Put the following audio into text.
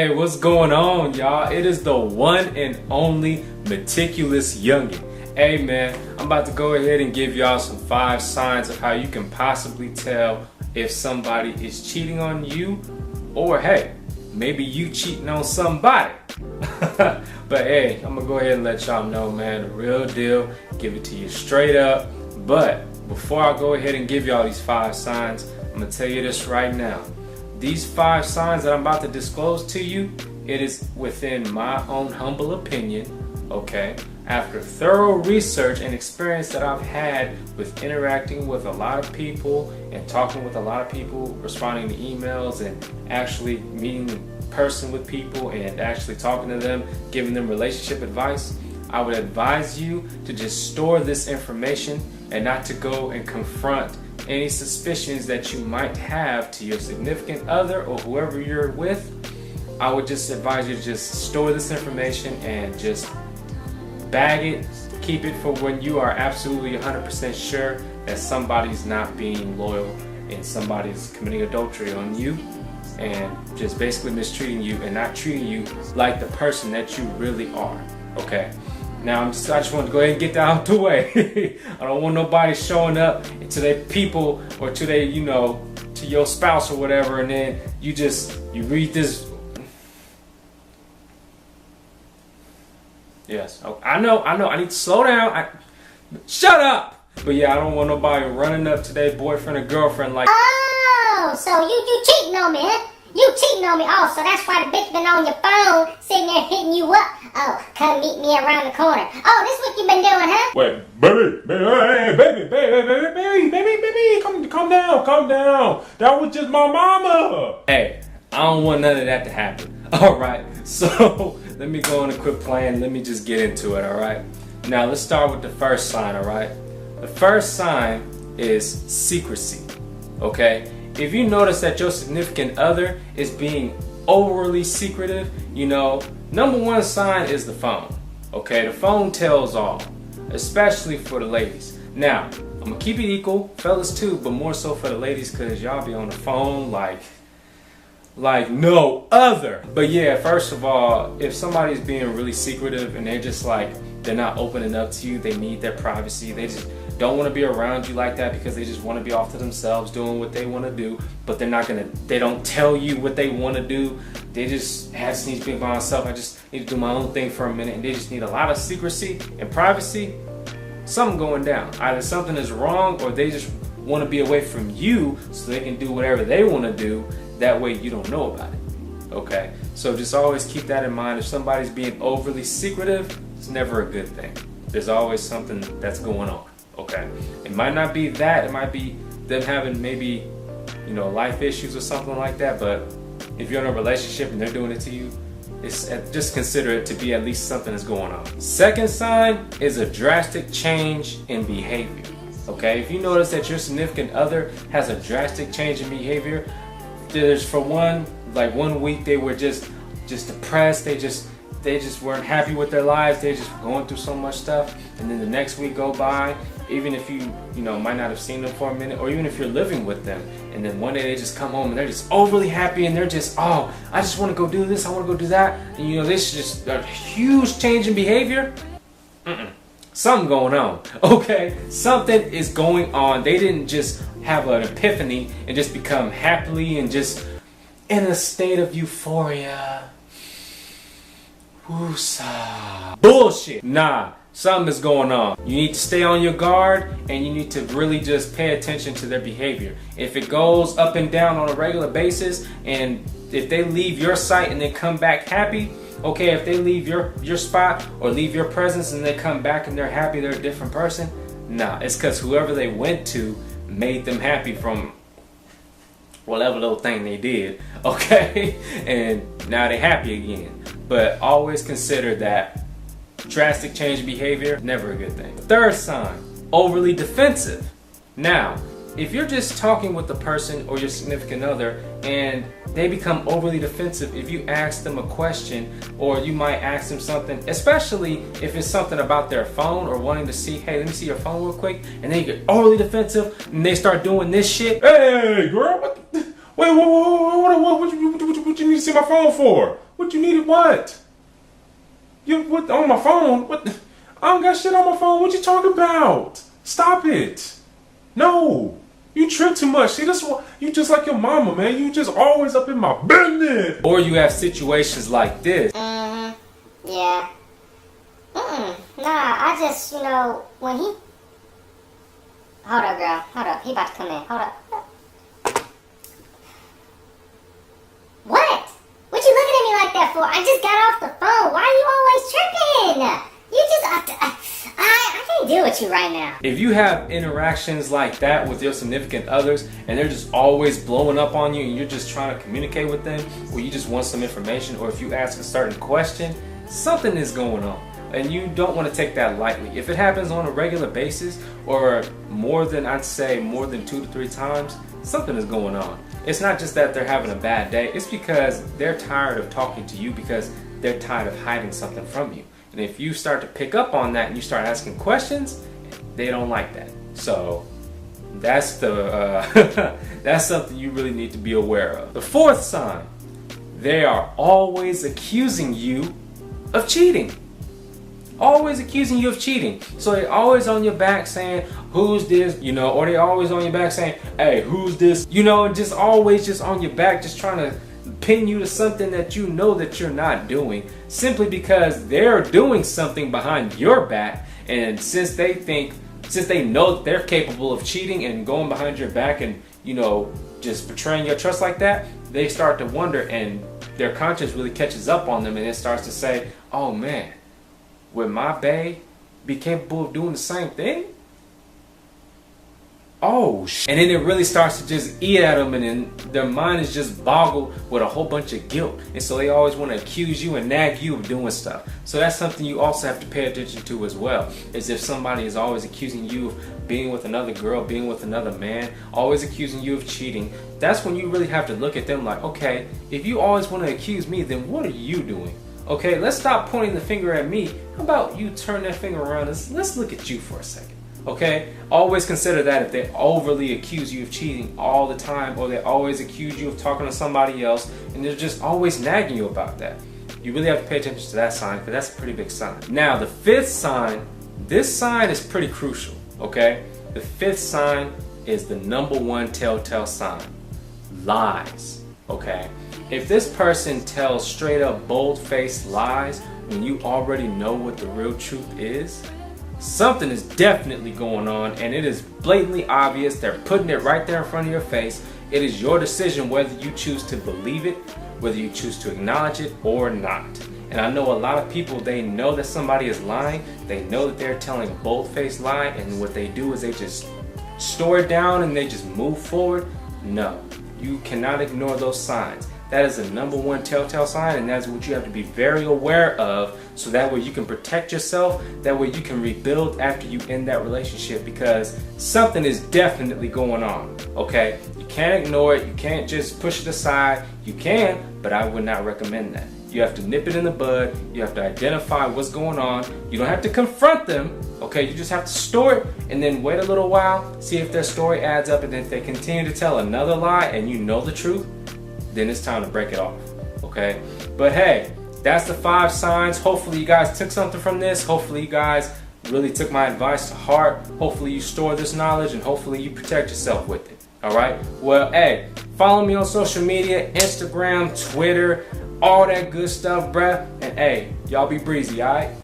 Hey, what's going on, y'all? It is the one and only Meticulous Youngin. Hey man, I'm about to go ahead and give y'all some 5 signs of how you can possibly tell if somebody is cheating on you, or hey, maybe you cheating on somebody. But hey, I'm gonna go ahead and let y'all know, man, the real deal, give it to you straight up. But before I go ahead and give y'all these 5 signs, I'm gonna tell you this right now. These 5 signs that I'm about to disclose to you, it is within my own humble opinion, okay? After thorough research and experience that I've had with interacting with a lot of people and talking with a lot of people, responding to emails and actually meeting in person with people and actually talking to them, giving them relationship advice, I would advise you to just store this information and not to go and confront any suspicions that you might have to your significant other or whoever you're with. I would just advise you to just store this information and just bag it, keep it for when you are absolutely 100% sure that somebody's not being loyal and somebody's committing adultery on you and just basically mistreating you and not treating you like the person that you really are, okay? Now, I just want to go ahead and get that out the way. I don't want nobody showing up to their people or to their, to your spouse or whatever, and then you read this. Yes, I know, I need to slow down. Shut up! But yeah, I don't want nobody running up to their boyfriend or girlfriend like, oh, so you cheating on me, huh? You cheating on me. Oh, so that's why the bitch been on your phone, sitting there hitting you up. Oh, come meet me around the corner. Oh, this what you been doing, huh? Wait, baby, calm down. That was just my mama. hey, I don't want none of that to happen. All right, so let me go on and quit playing. Let me just get into it, all right? Now, let's start with the first sign, all right? The first sign is secrecy, okay? If you notice that your significant other is being overly secretive, number one sign is the phone, okay? The phone tells all, especially for the ladies. Now, I'm gonna keep it equal, fellas too, but more so for the ladies because y'all be on the phone like no other. But yeah, first of all, if somebody's being really secretive and they're not opening up to you, they need their privacy, they just don't want to be around you like that because they just want to be off to themselves doing what they want to do, but they don't tell you what they want to do. They just need to be by myself. I just need to do my own thing for a minute, and they just need a lot of secrecy and privacy. Something going down. Either something is wrong or they just want to be away from you so they can do whatever they want to do. That way you don't know about it. Okay? So just always keep that in mind. If somebody's being overly secretive, it's never a good thing. There's always something that's going on. Okay, it might not be that, it might be them having maybe, life issues or something like that, but if you're in a relationship and they're doing it to you, just consider it to be at least something that's going on. Second sign is a drastic change in behavior. Okay, if you notice that your significant other has a drastic change in behavior, there's for one week they were just depressed, they just weren't happy with their lives, they're just going through so much stuff, and then the next week go by, even if you might not have seen them for a minute, or even if you're living with them, and then one day they just come home and they're just overly happy and they're just, oh, I just want to go do this, I want to go do that, and this is just a huge change in behavior. Something going on, okay? Something is going on. They didn't just have an epiphany and just become happily and just in a state of euphoria. Woosah. Bullshit. Nah, something is going on. You need to stay on your guard and you need to really just pay attention to their behavior. If it goes up and down on a regular basis, and if they leave your site and then come back happy, okay, if they leave your spot or leave your presence and they come back and they're happy, they're a different person, nah, it's because whoever they went to made them happy from whatever little thing they did, okay? And now they're happy again. But always consider that drastic change in behavior, never a good thing. Third sign, overly defensive. Now, if you're just talking with the person or your significant other and they become overly defensive, if you ask them a question or you might ask them something, especially if it's something about their phone or wanting to see, hey, let me see your phone real quick, and then you get overly defensive and they start doing this shit. Hey, girl, what you need to see my phone for? What you needed? What? You what on my phone? What? I don't got shit on my phone. What you talking about? Stop it. No. You trip too much. See, this one, you just like your mama, man. You just always up in my business. Or you have situations like this. Yeah. Nah, I just, when he... Hold up, girl. Hold up. He about to come in. Hold up. What? What you looking at me like that for? I just got off the phone. Why are you always tripping? You just... I can't deal with you right now. If you have interactions like that with your significant others and they're just always blowing up on you and you're just trying to communicate with them, or you just want some information, or if you ask a certain question, something is going on. And you don't want to take that lightly. If it happens on a regular basis, or more than 2 to 3 times, something is going on. It's not just that they're having a bad day, it's because they're tired of talking to you because they're tired of hiding something from you. And if you start to pick up on that and you start asking questions, they don't like that. So that's that's something you really need to be aware of. The 4th sign, they are always accusing you of cheating. Always accusing you of cheating. So they're always on your back saying, who's this? Or they're always on your back saying, hey, who's this? Just always just on your back, just trying to pin you to something that you know that you're not doing, simply because they're doing something behind your back. And since they know that they're capable of cheating and going behind your back and, just betraying your trust like that, they start to wonder, and their conscience really catches up on them, and it starts to say, oh man, would my bae be capable of doing the same thing? Oh, and then it really starts to just eat at them, and then their mind is just boggled with a whole bunch of guilt. And so they always want to accuse you and nag you of doing stuff. So that's something you also have to pay attention to as well, is if somebody is always accusing you of being with another girl, being with another man, always accusing you of cheating, that's when you really have to look at them like, okay, if you always want to accuse me, then what are you doing? Okay, let's stop pointing the finger at me. How about you turn that finger around and let's look at you for a second. Okay, always consider that if they overly accuse you of cheating all the time, or they always accuse you of talking to somebody else, and they're just always nagging you about that, you really have to pay attention to that sign, because that's a pretty big sign. Now, the 5th sign, this sign is pretty crucial. Okay, the 5th sign is the #1 telltale sign: lies. Okay, if this person tells straight up bold-faced lies when you already know what the real truth is, something is definitely going on, and it is blatantly obvious. They're putting it right there in front of your face. It is your decision whether you choose to believe it, whether you choose to acknowledge it or not. And I know a lot of people, they know that somebody is lying. They know that they're telling a bold-faced lie, and what they do is they just store it down and they just move forward. No, you cannot ignore those signs. That is the #1 telltale sign, and that's what you have to be very aware of, so that way you can protect yourself, that way you can rebuild after you end that relationship, because something is definitely going on, okay? You can't ignore it, you can't just push it aside. You can, but I would not recommend that. You have to nip it in the bud, you have to identify what's going on. You don't have to confront them, okay? You just have to store it and then wait a little while, see if their story adds up, and if they continue to tell another lie and you know the truth, then it's time to break it off, okay? But hey, that's the 5 signs. Hopefully you guys took something from this. Hopefully you guys really took my advice to heart. Hopefully you store this knowledge, and hopefully you protect yourself with it, all right? Well, hey, follow me on social media, Instagram, Twitter, all that good stuff, bruh. And hey, y'all be breezy, all right?